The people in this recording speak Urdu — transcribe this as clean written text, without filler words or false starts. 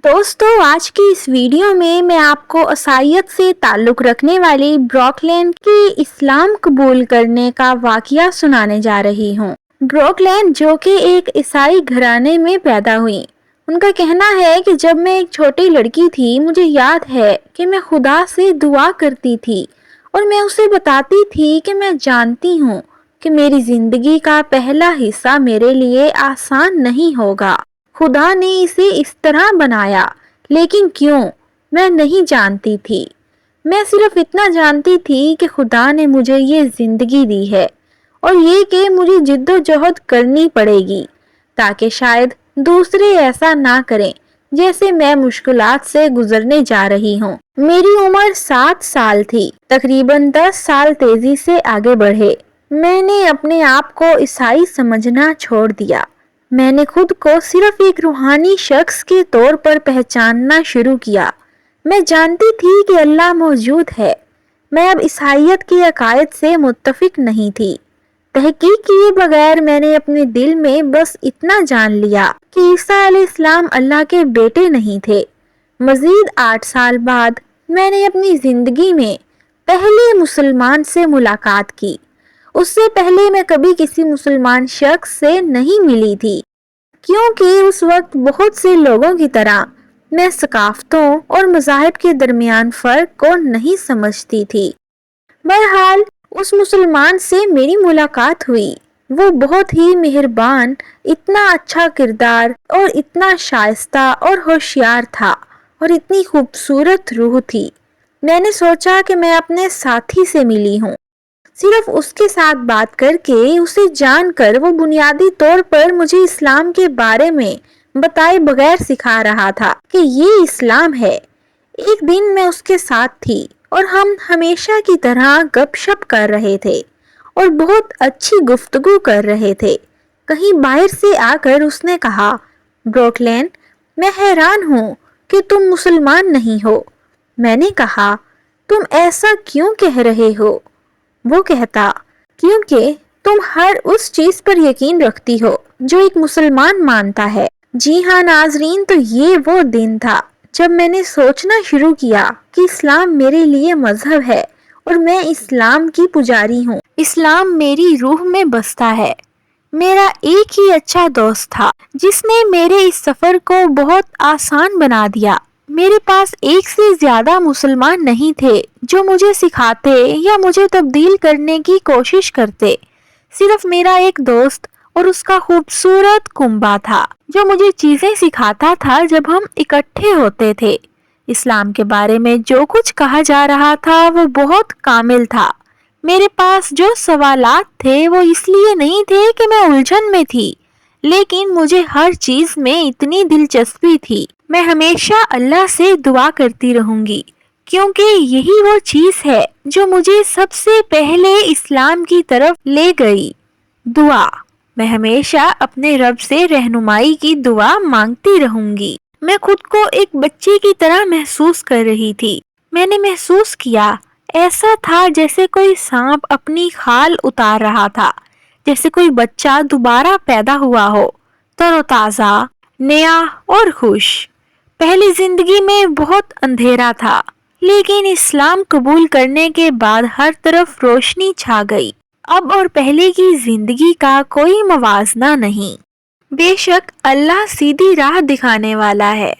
دوستو، آج کی اس ویڈیو میں آپ کو عیسائیت سے تعلق رکھنے والی بروکلین کی اسلام قبول کرنے کا واقعہ سنانے جا رہی ہوں۔ بروکلین جو کہ ایک عیسائی گھرانے میں پیدا ہوئی، ان کا کہنا ہے کہ جب میں ایک چھوٹی لڑکی تھی مجھے یاد ہے کہ میں خدا سے دعا کرتی تھی اور میں اسے بتاتی تھی کہ میں جانتی ہوں کہ میری زندگی کا پہلا حصہ میرے لیے آسان نہیں ہوگا۔ خدا نے اسے اس طرح بنایا، لیکن کیوں میں نہیں جانتی تھی۔ میں صرف اتنا جانتی تھی کہ خدا نے مجھے یہ زندگی دی ہے اور یہ کہ مجھے جد و جہد کرنی پڑے گی تاکہ شاید دوسرے ایسا نہ کریں جیسے میں مشکلات سے گزرنے جا رہی ہوں۔ میری عمر 7 سال تھی، تقریباً 10 سال تیزی سے آگے بڑھے۔ میں نے اپنے آپ کو عیسائی سمجھنا چھوڑ دیا۔ میں نے خود کو صرف ایک روحانی شخص کے طور پر پہچاننا شروع کیا۔ میں جانتی تھی کہ اللہ موجود ہے۔ میں اب عیسائیت کے عقائد سے متفق نہیں تھی۔ تحقیق کیے بغیر میں نے اپنے دل میں بس اتنا جان لیا کہ عیسیٰ علیہ السلام اللہ کے بیٹے نہیں تھے۔ مزید 8 سال بعد میں نے اپنی زندگی میں پہلے مسلمان سے ملاقات کی۔ اس سے پہلے میں کبھی کسی مسلمان شخص سے نہیں ملی تھی، کیونکہ اس وقت بہت سے لوگوں کی طرح میں ثقافتوں اور مذاہب کے درمیان فرق کو نہیں سمجھتی تھی۔ بہرحال اس مسلمان سے میری ملاقات ہوئی۔ وہ بہت ہی مہربان، اتنا اچھا کردار اور اتنا شائستہ اور ہوشیار تھا اور اتنی خوبصورت روح تھی۔ میں نے سوچا کہ میں اپنے ساتھی سے ملی ہوں۔ صرف اس کے ساتھ بات کر کے، اسے جان کر وہ بنیادی طور پر مجھے اسلام کے بارے میں بتائے بغیر سکھا رہا تھا کہ یہ اسلام ہے۔ ایک دن میں اس کے ساتھ تھی اور ہم ہمیشہ کی طرح گپ شپ کر رہے تھے اور بہت اچھی گفتگو کر رہے تھے۔ کہیں باہر سے آ کر اس نے کہا، بروکلین، میں حیران ہوں کہ تم مسلمان نہیں ہو۔ میں نے کہا، تم ایسا کیوں کہہ رہے ہو؟ وہ کہتا، کیونکہ تم ہر اس چیز پر یقین رکھتی ہو جو ایک مسلمان مانتا ہے۔ جی ہاں ناظرین، تو یہ وہ دن تھا جب میں نے سوچنا شروع کیا کہ اسلام میرے لیے مذہب ہے اور میں اسلام کی پجاری ہوں۔ اسلام میری روح میں بستا ہے۔ میرا ایک ہی اچھا دوست تھا جس نے میرے اس سفر کو بہت آسان بنا دیا۔ میرے پاس ایک سے زیادہ مسلمان نہیں تھے جو مجھے سکھاتے یا مجھے تبدیل کرنے کی کوشش کرتے۔ صرف میرا ایک دوست اور اس کا خوبصورت کنبہ تھا جو مجھے چیزیں سکھاتا تھا جب ہم اکٹھے ہوتے تھے۔ اسلام کے بارے میں جو کچھ کہا جا رہا تھا وہ بہت کامل تھا۔ میرے پاس جو سوالات تھے وہ اس لیے نہیں تھے کہ میں الجھن میں تھی، لیکن مجھے ہر چیز میں اتنی دلچسپی تھی۔ میں ہمیشہ اللہ سے دعا کرتی رہوں گی، کیونکہ یہی وہ چیز ہے جو مجھے سب سے پہلے اسلام کی طرف لے گئی۔ دعا۔ میں ہمیشہ اپنے رب سے رہنمائی کی دعا مانگتی رہوں گی۔ میں خود کو ایک بچے کی طرح محسوس کر رہی تھی۔ میں نے محسوس کیا ایسا تھا جیسے کوئی سانپ اپنی کھال اتار رہا تھا، جیسے کوئی بچہ دوبارہ پیدا ہوا ہو، تر و تازہ، نیا اور خوش۔ پہلی زندگی میں بہت اندھیرا تھا، لیکن اسلام قبول کرنے کے بعد ہر طرف روشنی چھا گئی۔ اب اور پہلے کی زندگی کا کوئی موازنہ نہیں۔ بے شک اللہ سیدھی راہ دکھانے والا ہے۔